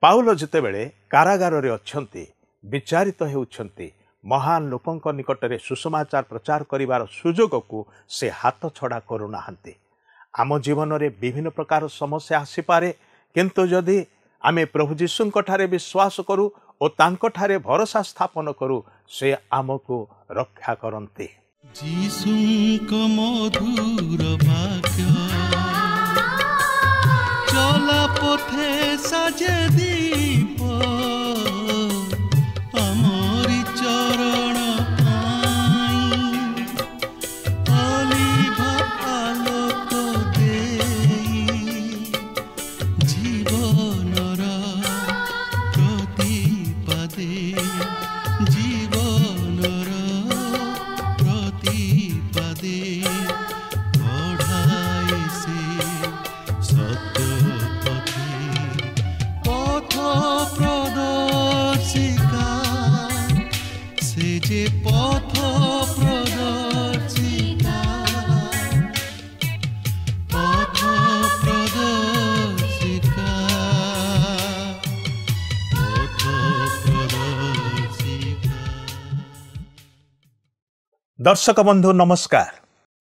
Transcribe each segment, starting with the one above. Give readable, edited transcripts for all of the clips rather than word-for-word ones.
Paul ଯେତେବେଳେ କାରାଗାରରେ ଅଛନ୍ତି, ବିଚାରିତ ହେଉଛନ୍ତି, ମହାନ ଲୋକଙ୍କ ନିକଟରେ ସୁସମାଚାର ପ୍ରଚାର କରିବାର ସୁଯୋଗକୁ ସେ ହାତ ଛଡ଼ା କରୁନାହାନ୍ତି। ଆମ ଜୀବନରେ ବିଭିନ୍ନ ପ୍ରକାର ସମସ୍ୟା ଆସିପାରେ, କିନ୍ତୁ ଯଦି ଆମେ ପ୍ରଭୁ ଯୀଶୁଙ୍କଠାରେ ବିଶ୍ୱାସ କରୁ ଓ ତାଙ୍କଠାରେ ଭରସା ସ୍ଥାପନ କରୁ, ସେ ଆମକୁ ରକ୍ଷା କରନ୍ତି। ଯୀଶୁଙ୍କ ମଧୁର ବାକ୍ୟ ଚଲା ପଥେ ସାଜେ ଦୀପ ଆମରି ଚରଣ ପାଇଁ ଅଲିଭା ଆଲୋକ ଦେଇ ଜୀବନର ପ୍ରତିପାଦେ ଜୀବନର ପ୍ରତିପାଦେ ବଢ଼ାଏ ସେ ସତ୍ୟ ପଥେ ପଥ ପ୍ରଦର୍ଶିକା ସେ ଯେ ପଥ ପ୍ରଦର୍ଶିକା ପଥ ପ୍ରଦର୍ଶିକା ପଥ ପ୍ରଦର୍ଶିକା। ଦର୍ଶକ ବନ୍ଧୁ ନମସ୍କାର।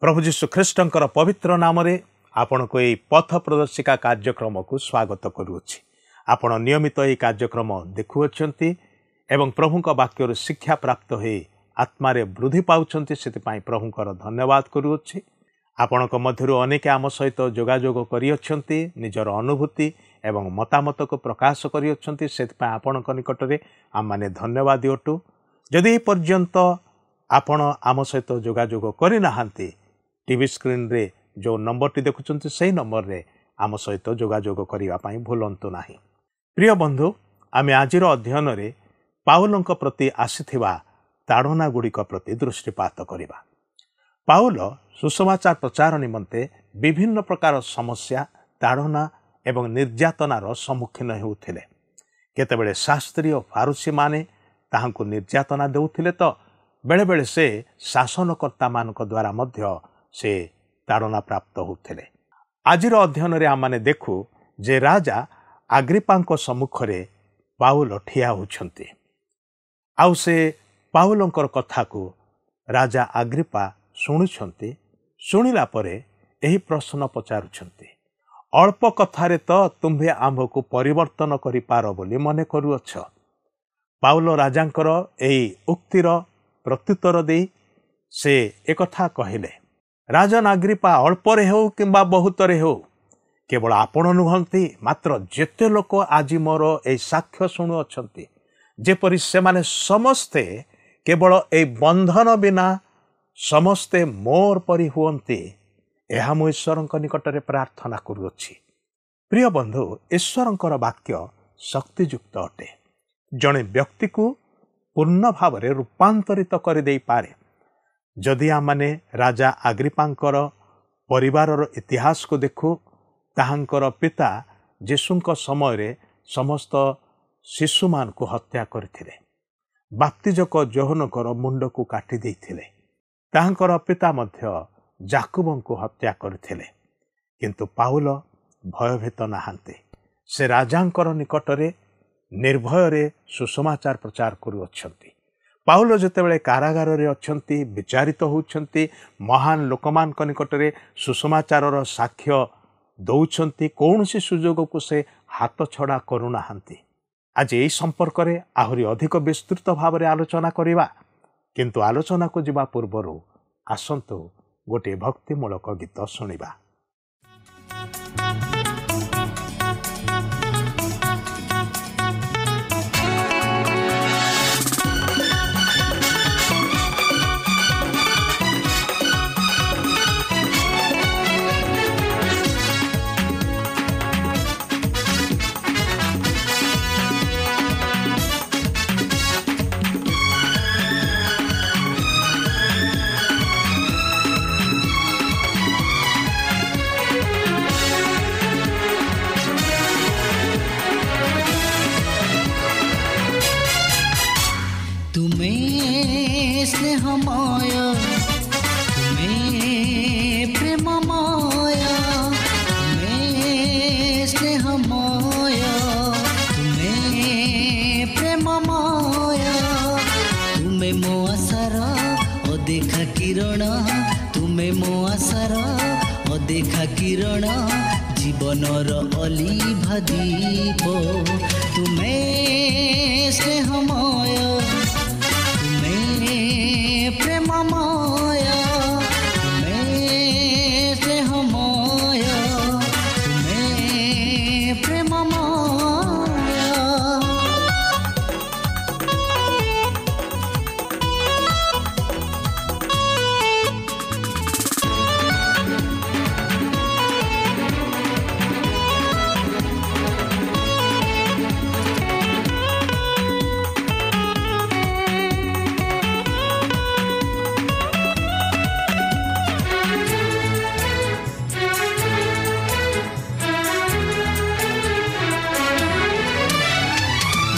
ପ୍ରଭୁ ଯୀଶୁ ଖ୍ରୀଷ୍ଟଙ୍କର ପବିତ୍ର ନାମରେ ଆପଣଙ୍କୁ ଏହି ପଥ ପ୍ରଦର୍ଶିକା କାର୍ଯ୍ୟକ୍ରମକୁ ସ୍ୱାଗତ କରୁଅଛି। ଆପଣ ନିୟମିତ ଏହି କାର୍ଯ୍ୟକ୍ରମ ଦେଖୁଅଛନ୍ତି ଏବଂ ପ୍ରଭୁଙ୍କ ବାକ୍ୟରୁ ଶିକ୍ଷା ପ୍ରାପ୍ତ ହୋଇ ଆତ୍ମାରେ ବୃଦ୍ଧି ପାଉଛନ୍ତି, ସେଥିପାଇଁ ପ୍ରଭୁଙ୍କର ଧନ୍ୟବାଦ କରୁଅଛି। ଆପଣଙ୍କ ମଧ୍ୟରୁ ଅନେକ ଆମ ସହିତ ଯୋଗାଯୋଗ କରିଅଛନ୍ତି, ନିଜର ଅନୁଭୂତି ଏବଂ ମତାମତକୁ ପ୍ରକାଶ କରିଅଛନ୍ତି, ସେଥିପାଇଁ ଆପଣଙ୍କ ନିକଟରେ ଆମମାନେ ଧନ୍ୟବାଦ ଅଟୁ। ଯଦି ଏ ପର୍ଯ୍ୟନ୍ତ ଆପଣ ଆମ ସହିତ ଯୋଗାଯୋଗ କରିନାହାନ୍ତି, ଟିଭି ସ୍କ୍ରିନ୍ରେ ଯେଉଁ ନମ୍ବରଟି ଦେଖୁଛନ୍ତି ସେହି ନମ୍ବରରେ ଆମ ସହିତ ଯୋଗାଯୋଗ କରିବା ପାଇଁ ଭୁଲନ୍ତୁ ନାହିଁ। ପ୍ରିୟ ବନ୍ଧୁ, ଆମେ ଆଜିର ଅଧ୍ୟୟନରେ ପାଉଲଙ୍କ ପ୍ରତି ଆସିଥିବା ତାଡ଼ନା ଗୁଡ଼ିକ ପ୍ରତି ଦୃଷ୍ଟିପାତ କରିବା। ପାଉଲ ସୁସମାଚାର ପ୍ରଚାର ନିମନ୍ତେ ବିଭିନ୍ନ ପ୍ରକାର ସମସ୍ୟା, ତାଡ଼ନା ଏବଂ ନିର୍ଯାତନାର ସମ୍ମୁଖୀନ ହେଉଥିଲେ। କେତେବେଳେ ଶାସ୍ତ୍ରୀ ଓ ଫାରୁସୀମାନେ ତାହାଙ୍କୁ ନିର୍ଯାତନା ଦେଉଥିଲେ, ତ ବେଳେବେଳେ ସେ ଶାସନକର୍ତ୍ତାମାନଙ୍କ ଦ୍ୱାରା ମଧ୍ୟ ସେ ତାଡ଼ନା ପ୍ରାପ୍ତ ହେଉଥିଲେ। ଆଜିର ଅଧ୍ୟୟନରେ ଆମମାନେ ଦେଖୁ ଯେ ରାଜା ଆଗ୍ରିପାଙ୍କ ସମ୍ମୁଖରେ ପାଉଲ ଠିଆ ହେଉଛନ୍ତି। ଆଉ ସେ ପାଉଲଙ୍କର କଥାକୁ ରାଜା ଆଗ୍ରିପା ଶୁଣୁଛନ୍ତି। ଶୁଣିଲା ପରେ ଏହି ପ୍ରଶ୍ନ ପଚାରୁଛନ୍ତି, ଅଳ୍ପ କଥାରେ ତ ତୁମ୍ଭେ ଆମ୍ଭକୁ ପରିବର୍ତ୍ତନ କରିପାର ବୋଲି ମନେ କରୁଅଛ? ପାଉଲ ରାଜାଙ୍କର ଏହି ଉକ୍ତିର ପ୍ରତ୍ୟୁତ୍ତର ଦେଇ ସେ ଏକଥା କହିଲେ, ରାଜନ ଆଗ୍ରିପା, ଅଳ୍ପରେ ହେଉ କିମ୍ବା ବହୁତରେ ହେଉ, କେବଳ ଆପଣ ନୁହନ୍ତି, ମାତ୍ର ଯେତେ ଲୋକ ଆଜି ମୋର ଏହି ସାକ୍ଷ୍ୟ ଶୁଣୁଅଛନ୍ତି, ଯେପରି ସେମାନେ ସମସ୍ତେ କେବଳ ଏହି ବନ୍ଧନ ବିନା ସମସ୍ତେ ମୋର ପରି ହୁଅନ୍ତି, ଏହା ମୁଁ ଈଶ୍ୱରଙ୍କ ନିକଟରେ ପ୍ରାର୍ଥନା କରୁଅଛି। ପ୍ରିୟ ବନ୍ଧୁ, ଈଶ୍ୱରଙ୍କର ବାକ୍ୟ ଶକ୍ତିଯୁକ୍ତ ଅଟେ। ଜଣେ ବ୍ୟକ୍ତିକୁ ପୂର୍ଣ୍ଣ ଭାବରେ ରୂପାନ୍ତରିତ କରିଦେଇପାରେ। ଯଦି ଆମମାନେ ରାଜା ଆଗ୍ରିପାଙ୍କର ପରିବାରର ଇତିହାସକୁ ଦେଖୁ, ତାହାଙ୍କର ପିତା ଯୀଶୁଙ୍କ ସମୟରେ ସମସ୍ତ ଶିଶୁମାନଙ୍କୁ ହତ୍ୟା କରିଥିଲେ। ବାପ୍ତିଜକ ଯୋହନଙ୍କର ମୁଣ୍ଡକୁ କାଟି ଦେଇଥିଲେ। ତାହାଙ୍କର ପିତା ମଧ୍ୟ ଯାକୁବଙ୍କୁ ହତ୍ୟା କରିଥିଲେ। କିନ୍ତୁ ପାଉଲ ଭୟଭୀତ ନାହାନ୍ତି। ସେ ରାଜାଙ୍କର ନିକଟରେ ନିର୍ଭୟରେ ସୁସମାଚାର ପ୍ରଚାର କରୁଅଛନ୍ତି। ପାଉଲ ଯେତେବେଳେ କାରାଗାରରେ ଅଛନ୍ତି, ବିଚାରିତ ହେଉଛନ୍ତି, ମହାନ ଲୋକମାନଙ୍କ ନିକଟରେ ସୁସମାଚାରର ସାକ୍ଷ୍ୟ ଦେଉଛନ୍ତି, କୌଣସି ସୁଯୋଗକୁ ସେ ହାତ ଛଡ଼ା କରୁନାହାନ୍ତି। ଆଜି ଏହି ସମ୍ପର୍କରେ ଆହୁରି ଅଧିକ ବିସ୍ତୃତ ଭାବରେ ଆଲୋଚନା କରିବା, କିନ୍ତୁ ଆଲୋଚନାକୁ ଯିବା ପୂର୍ବରୁ ଆସନ୍ତୁ ଗୋଟିଏ ଭକ୍ତିମୂଳକ ଗୀତ ଶୁଣିବା। କିରଣ ଜୀବନର ଅଲିଭା ଦୀପ ତୁମେ ସ୍ନେହମୟ ତୁମେ ପ୍ରେମମୟ ତୁମେ ସ୍ନେହମୟ ତୁମେ ପ୍ରେମମୟ।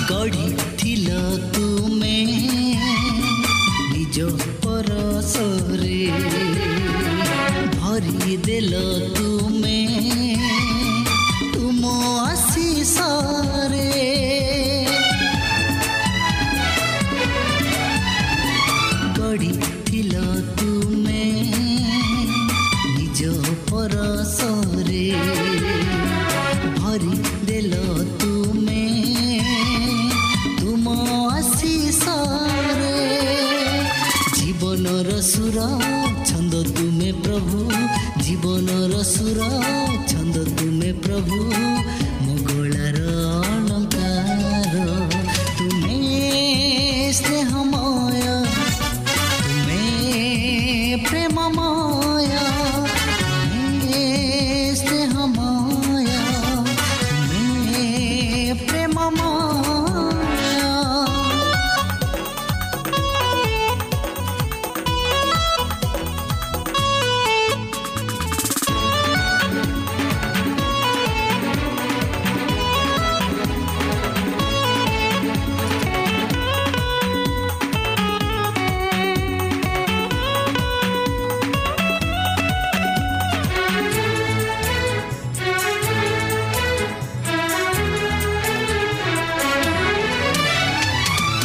ଗଢ଼ିଥିଲ ତୁମେ ନିଜ ପରଶରେ ଭରିଦେଲ ତୁମେ ତୁମ ଆଶିଷରେ ଗଢ଼ିଥିଲ ତୁମେ ନିଜ ପରଶରେ ଭରିଦେଲ ତୁମେ ତୁମ ଆଶିଷରେ ଜୀବନର ସୁର ଛନ୍ଦ ତୁମେ ପ୍ରଭୁ ଜୀବନର ସୁର ଛନ୍ଦ ତୁମେ ପ୍ରଭୁ ମୋ ଗଳାର ଅଳଙ୍କାର ତୁମେ ସ୍ନେହମୟ ତୁମେ ପ୍ରେମମୟ ତୁମେ ସ୍ନେହମୟ ତୁମେ ପ୍ରେମମୟ।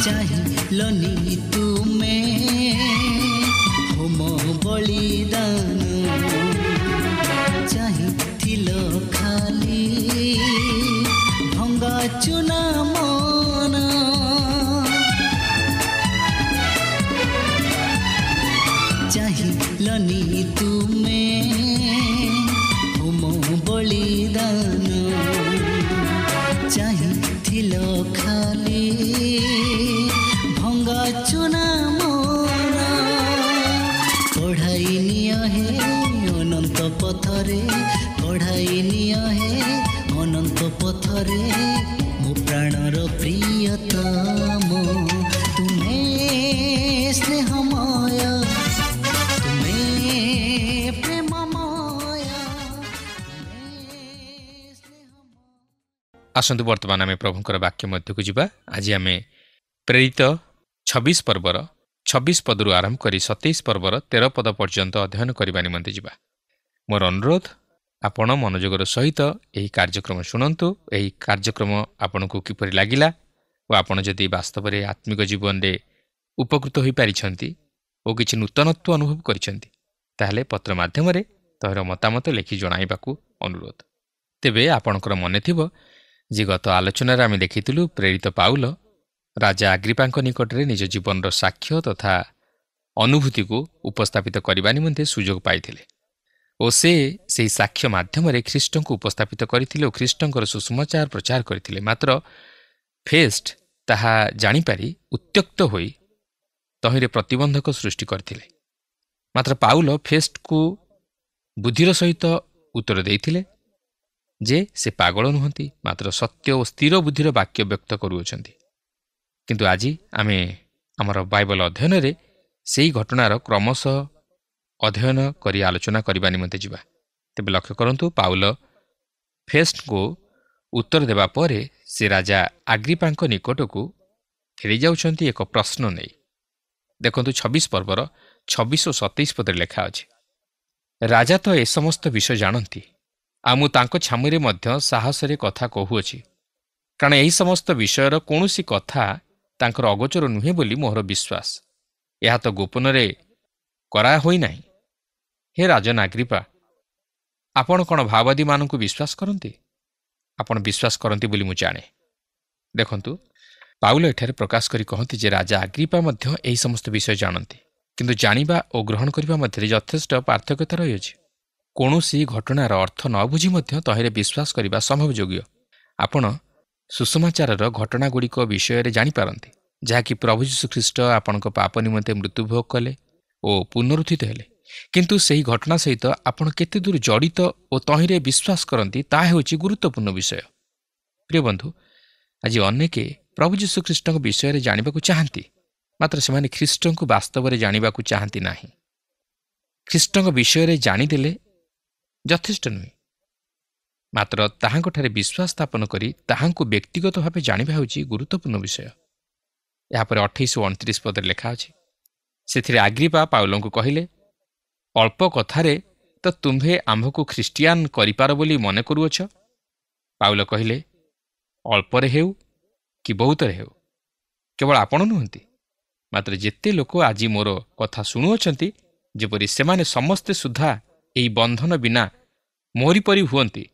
ଚାହିଁଲନି ତୁମେ ହୋମ ବଳିଦାନ ଚାହିଁଥିଲ ଖାଲି ଭଙ୍ଗା ଚୁନା ମନ ଚାହିଁଲନି ତୁମେ ହୋମ ବଳିଦାନ ଚାହିଁଥିଲ ଖାଲି ଭଙ୍ଗା ଚୁନା ମନ କଢ଼ାଇ ନିଅ ହେ ଅନନ୍ତ ପଥରେ କଢ଼ାଇ ନିଅ ହେ ଅନନ୍ତ ପଥରେ ମୋ ପ୍ରାଣର ପ୍ରିୟତମ ତୁମେ ସ୍ନେହମୟ ତୁମେ ପ୍ରେମମୟ ତୁମେ ସ୍ନେହମୟ। ଆସନ୍ତୁ ବର୍ତ୍ତମାନ ଆମେ ପ୍ରଭୁଙ୍କର ବାକ୍ୟ ମଧ୍ୟକୁ ଯିବା। ଆଜି ଆମେ ପ୍ରେରିତ 26 ପର୍ବର 26 ପଦରୁ ଆରମ୍ଭ କରି 27 ପର୍ବର 13 ପଦ ପର୍ଯ୍ୟନ୍ତ ଅଧ୍ୟୟନ କରିବା ନିମନ୍ତେ ଯିବା। ମୋର ଅନୁରୋଧ ଆପଣ ମନୋଯୋଗର ସହିତ ଏହି କାର୍ଯ୍ୟକ୍ରମ ଶୁଣନ୍ତୁ। ଏହି କାର୍ଯ୍ୟକ୍ରମ ଆପଣଙ୍କୁ କିପରି ଲାଗିଲା ଓ ଆପଣ ଯଦି ବାସ୍ତବରେ ଆତ୍ମିକ ଜୀବନରେ ଉପକୃତ ହୋଇପାରିଛନ୍ତି ଓ କିଛି ନୂତନତ୍ୱ ଅନୁଭବ କରିଛନ୍ତି ତାହେଲେ ପତ୍ର ମାଧ୍ୟମରେ ତହିଁର ମତାମତ ଲେଖି ଜଣାଇବାକୁ ଅନୁରୋଧ। ତେବେ ଆପଣଙ୍କର ମନେ ଥିବ ଯେ ଗତ ଆଲୋଚନାରେ ଆମେ ଦେଖିଥିଲୁ ପ୍ରେରିତ ପାଉଲ ରାଜା ଆଗ୍ରିପାଙ୍କ ନିକଟରେ ନିଜ ଜୀବନର ସାକ୍ଷ୍ୟ ତଥା ଅନୁଭୂତିକୁ ଉପସ୍ଥାପିତ କରିବା ନିମନ୍ତେ ସୁଯୋଗ ପାଇଥିଲେ ଓ ସେ ସେହି ସାକ୍ଷ୍ୟ ମାଧ୍ୟମରେ ଖ୍ରୀଷ୍ଟଙ୍କୁ ଉପସ୍ଥାପିତ କରିଥିଲେ ଓ ଖ୍ରୀଷ୍ଟଙ୍କର ସୁସମାଚାର ପ୍ରଚାର କରିଥିଲେ। ମାତ୍ର ଫେଷ୍ଟ ତାହା ଜାଣିପାରି ଉତ୍ତ୍ୟକ୍ତ ହୋଇ ତହିଁରେ ପ୍ରତିବନ୍ଧକ ସୃଷ୍ଟି କରିଥିଲେ। ମାତ୍ର ପାଉଲ ଫେଷ୍ଟକୁ ବୁଦ୍ଧିର ସହିତ ଉତ୍ତର ଦେଇଥିଲେ ଯେ ସେ ପାଗଳ ନୁହନ୍ତି, ମାତ୍ର ସତ୍ୟ ଓ ସ୍ଥିର ବୁଦ୍ଧିର ବାକ୍ୟ ବ୍ୟକ୍ତ କରୁଅଛନ୍ତି। କିନ୍ତୁ ଆଜି ଆମେ ଆମର ବାଇବଲ ଅଧ୍ୟୟନରେ ସେହି ଘଟଣାର କ୍ରମଶଃ ଅଧ୍ୟୟନ କରି ଆଲୋଚନା କରିବା ନିମନ୍ତେ ଯିବା। ତେବେ ଲକ୍ଷ୍ୟ କରନ୍ତୁ, ପାଉଲ ଫେଷ୍ଟଙ୍କୁ ଉତ୍ତର ଦେବା ପରେ ସେ ରାଜା ଆଗ୍ରିପାଙ୍କ ନିକଟକୁ ଫେରିଯାଉଛନ୍ତି ଏକ ପ୍ରଶ୍ନ ନେଇ। ଦେଖନ୍ତୁ 26 ପର୍ବର 26 ଓ 27 ପଦରେ ଲେଖା ଅଛି, ରାଜା ତ ଏ ସମସ୍ତ ବିଷୟ ଜାଣନ୍ତି, ଆଉ ମୁଁ ତାଙ୍କ ଛାମୁରେ ମଧ୍ୟ ସାହସରେ କଥା କହୁଅଛି, କାରଣ ଏହି ସମସ୍ତ ବିଷୟର କୌଣସି କଥା ତାଙ୍କର ଅଗୋଚର ନୁହେଁ ବୋଲି ମୋର ବିଶ୍ୱାସ। ଏହା ତ ଗୋପନରେ କରା ହୋଇନାହିଁ। ହେ ରାଜନ ଆଗ୍ରିପା, ଆପଣ କ'ଣ ମାଓବାଦୀମାନଙ୍କୁ ବିଶ୍ୱାସ କରନ୍ତି? ଆପଣ ବିଶ୍ୱାସ କରନ୍ତି ବୋଲି ମୁଁ ଜାଣେ। ଦେଖନ୍ତୁ, ପାଉଲ ଏଠାରେ ପ୍ରକାଶ କରି କହନ୍ତି ଯେ ରାଜା ଆଗ୍ରିପା ମଧ୍ୟ ଏହି ସମସ୍ତ ବିଷୟ ଜାଣନ୍ତି, କିନ୍ତୁ ଜାଣିବା ଓ ଗ୍ରହଣ କରିବା ମଧ୍ୟରେ ଯଥେଷ୍ଟ ପାର୍ଥକ୍ୟତା ରହିଅଛି। କୌଣସି ଘଟଣାର ଅର୍ଥ ନ ବୁଝି ମଧ୍ୟ ତହିଁରେ ବିଶ୍ୱାସ କରିବା ସମ୍ଭବଯୋଗ୍ୟ। ଆପଣ ସୁସମାଚାରର ଘଟଣାଗୁଡ଼ିକ ବିଷୟରେ ଜାଣିପାରନ୍ତି, ଯାହାକି ପ୍ରଭୁ ଯୀଶୁଖ୍ରୀଷ୍ଟ ଆପଣଙ୍କ ପାପ ନିମନ୍ତେ ମୃତ୍ୟୁଭୋଗ କଲେ ଓ ପୁନରୁତ୍ଥିତ ହେଲେ। କିନ୍ତୁ ସେହି ଘଟଣା ସହିତ ଆପଣ କେତେ ଦୂର ଜଡ଼ିତ ଓ ତହିଁରେ ବିଶ୍ୱାସ କରନ୍ତି, ତାହା ହେଉଛି ଗୁରୁତ୍ୱପୂର୍ଣ୍ଣ ବିଷୟ। ପ୍ରିୟ ବନ୍ଧୁ, ଆଜି ଅନେକ ପ୍ରଭୁ ଯୀଶୁଖ୍ରୀଷ୍ଟଙ୍କ ବିଷୟରେ ଜାଣିବାକୁ ଚାହାନ୍ତି, ମାତ୍ର ସେମାନେ ଖ୍ରୀଷ୍ଟଙ୍କୁ ବାସ୍ତବରେ ଜାଣିବାକୁ ଚାହାନ୍ତି ନାହିଁ। ଖ୍ରୀଷ୍ଟଙ୍କ ବିଷୟରେ ଜାଣିଦେଲେ ଯଥେଷ୍ଟ ନୁହେଁ, ମାତ୍ର ତାହାଙ୍କଠାରେ ବିଶ୍ୱାସ ସ୍ଥାପନ କରି ତାହାଙ୍କୁ ବ୍ୟକ୍ତିଗତ ଭାବେ ଜାଣିବା ହେଉଛି ଗୁରୁତ୍ୱପୂର୍ଣ୍ଣ ବିଷୟ। ଏହାପରେ 28 ଓ 29 ପଦରେ ଲେଖା ଅଛି, ସେଥିରେ ଆଗ୍ରିପା ପାଉଲଙ୍କୁ କହିଲେ, ଅଳ୍ପ କଥାରେ ତ ତୁମ୍ଭେ ଆମ୍ଭକୁ ଖ୍ରୀଷ୍ଟିଆନ କରିପାର ବୋଲି ମନେ କରୁଅଛ? ପାଉଲ କହିଲେ, ଅଳ୍ପରେ ହେଉ କି ବହୁତରେ ହେଉ, କେବଳ ଆପଣ ନୁହନ୍ତି, ମାତ୍ର ଯେତେ ଲୋକ ଆଜି ମୋର କଥା ଶୁଣୁଅଛନ୍ତି, ଯେପରି ସେମାନେ ସମସ୍ତେ ସୁଦ୍ଧା ଏହି ବନ୍ଧନ ବିନା ମୋରି ପରି ହୁଅନ୍ତି,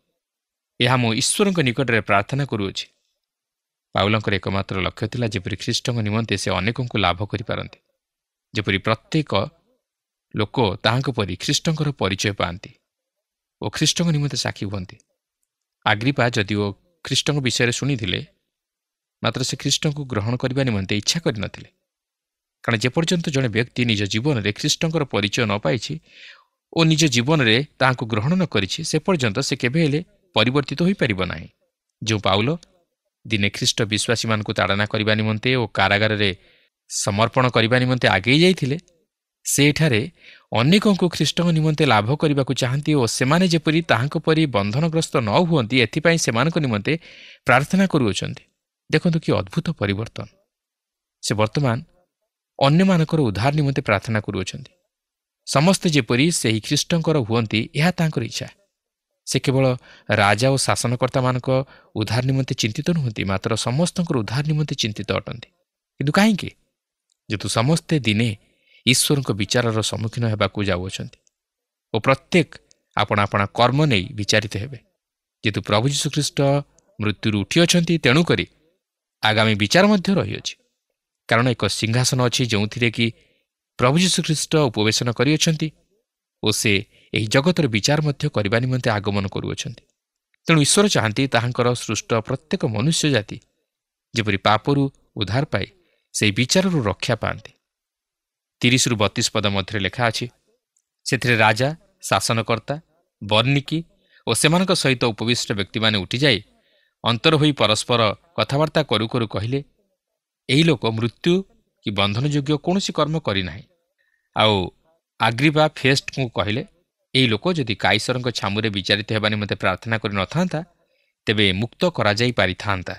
ଏହା ମୁଁ ଈଶ୍ୱରଙ୍କ ନିକଟରେ ପ୍ରାର୍ଥନା କରୁଅଛି। ପାଉଲଙ୍କର ଏକମାତ୍ର ଲକ୍ଷ୍ୟ ଥିଲା ଯେପରି ଖ୍ରୀଷ୍ଟଙ୍କ ନିମନ୍ତେ ସେ ଅନେକଙ୍କୁ ଲାଭ କରିପାରନ୍ତି, ଯେପରି ପ୍ରତ୍ୟେକ ଲୋକ ତାହାଙ୍କ ପରି ଖ୍ରୀଷ୍ଟଙ୍କର ପରିଚୟ ପାଆନ୍ତି ଓ ଖ୍ରୀଷ୍ଟଙ୍କ ନିମନ୍ତେ ସାକ୍ଷୀ ହୁଅନ୍ତି। ଆଗ୍ରିପା ଯଦିଓ ଖ୍ରୀଷ୍ଟଙ୍କ ବିଷୟରେ ଶୁଣିଥିଲେ, ମାତ୍ର ସେ ଖ୍ରୀଷ୍ଟଙ୍କୁ ଗ୍ରହଣ କରିବା ନିମନ୍ତେ ଇଚ୍ଛା କରିନଥିଲେ। କାରଣ ଯେପର୍ଯ୍ୟନ୍ତ ଜଣେ ବ୍ୟକ୍ତି ନିଜ ଜୀବନରେ ଖ୍ରୀଷ୍ଟଙ୍କର ପରିଚୟ ନ ପାଇଛି ଓ ନିଜ ଜୀବନରେ ତାହାଙ୍କୁ ଗ୍ରହଣ ନ କରିଛି, ସେ ପର୍ଯ୍ୟନ୍ତ ସେ କେବେ ହେଲେ ପରିବର୍ତ୍ତିତ ହୋଇପାରିବ ନାହିଁ। ଯେଉଁ ପାଉଲ ଦିନେ ଖ୍ରୀଷ୍ଟ ବିଶ୍ୱାସୀମାନଙ୍କୁ ତାଡ଼ନା କରିବା ନିମନ୍ତେ ଓ କାରାଗାରରେ ସମର୍ପଣ କରିବା ନିମନ୍ତେ ଆଗେଇ ଯାଇଥିଲେ, ସେ ଏଠାରେ ଅନେକଙ୍କୁ ଖ୍ରୀଷ୍ଟଙ୍କ ନିମନ୍ତେ ଲାଭ କରିବାକୁ ଚାହାନ୍ତି ଓ ସେମାନେ ଯେପରି ତାହାଙ୍କ ପରି ବନ୍ଧନଗ୍ରସ୍ତ ନ ହୁଅନ୍ତି, ଏଥିପାଇଁ ସେମାନଙ୍କ ନିମନ୍ତେ ପ୍ରାର୍ଥନା କରୁଅଛନ୍ତି। ଦେଖନ୍ତୁ କି ଅଦ୍ଭୁତ ପରିବର୍ତ୍ତନ! ସେ ବର୍ତ୍ତମାନ ଅନ୍ୟମାନଙ୍କର ଉଦ୍ଧାର ନିମନ୍ତେ ପ୍ରାର୍ଥନା କରୁଅଛନ୍ତି। ସମସ୍ତେ ଯେପରି ସେହି ଖ୍ରୀଷ୍ଟଙ୍କର ହୁଅନ୍ତି, ଏହା ତାଙ୍କର ଇଚ୍ଛା। ସେ କେବଳ ରାଜା ଓ ଶାସନକର୍ତ୍ତାମାନଙ୍କ ଉଦ୍ଧାର ନିମନ୍ତେ ଚିନ୍ତିତ ନୁହନ୍ତି, ମାତ୍ର ସମସ୍ତଙ୍କର ଉଦ୍ଧାର ନିମନ୍ତେ ଚିନ୍ତିତ ଅଟନ୍ତି। କିନ୍ତୁ କାହିଁକି? ଯେହେତୁ ସମସ୍ତେ ଦିନେ ଈଶ୍ୱରଙ୍କ ବିଚାରର ସମ୍ମୁଖୀନ ହେବାକୁ ଯାଉଅଛନ୍ତି ଓ ପ୍ରତ୍ୟେକ ଆପଣା ଆପଣା କର୍ମ ନେଇ ବିଚାରିତ ହେବେ। ଯେହେତୁ ପ୍ରଭୁ ଯୀଶୁଖ୍ରୀଷ୍ଟ ମୃତ୍ୟୁରୁ ଉଠିଅଛନ୍ତି, ତେଣୁକରି ଆଗାମୀ ବିଚାର ମଧ୍ୟ ରହିଅଛି। କାରଣ ଏକ ସିଂହାସନ ଅଛି ଯେଉଁଥିରେ କି ପ୍ରଭୁ ଯୀଶୁଖ୍ରୀଷ୍ଟ ଉପବେଶନ କରିଅଛନ୍ତି ଓ ସେ ଏହି ଜଗତର ବିଚାର ମଧ୍ୟ କରିବା ନିମନ୍ତେ ଆଗମନ କରୁଅଛନ୍ତି। ତେଣୁ ଈଶ୍ୱର ଚାହାନ୍ତି ତାହାଙ୍କର ସୃଷ୍ଟ ପ୍ରତ୍ୟେକ ମନୁଷ୍ୟ ଜାତି ଯେପରି ପାପରୁ ଉଦ୍ଧାର ପାଇ ସେହି ବିଚାରରୁ ରକ୍ଷା ପାଆନ୍ତି। 30ରୁ 32 ପଦ ମଧ୍ୟରେ ଲେଖା ଅଛି, ସେଥିରେ ରାଜା, ଶାସନକର୍ତ୍ତା, ବର୍ଣ୍ଣିକୀ ଓ ସେମାନଙ୍କ ସହିତ ଉପବିଷ୍ଟ ବ୍ୟକ୍ତିମାନେ ଉଠିଯାଇ ଅନ୍ତର ହୋଇ ପରସ୍ପର କଥାବାର୍ତ୍ତା କରୁ କରୁ କହିଲେ, ଏହି ଲୋକ ମୃତ୍ୟୁ କି ବନ୍ଧନଯୋଗ୍ୟ କୌଣସି କର୍ମ କରିନାହିଁ। ଆଉ ଆଗ୍ରିପା ଫେଷ୍ଟଙ୍କୁ କହିଲେ, ଏହି ଲୋକ ଯଦି କାଇସରଙ୍କ ଛାମୁରେ ବିଚାରିତ ହେବା ନିମନ୍ତେ ପ୍ରାର୍ଥନା କରିନଥାନ୍ତା, ତେବେ ମୁକ୍ତ କରାଯାଇ ପାରିଥାନ୍ତା।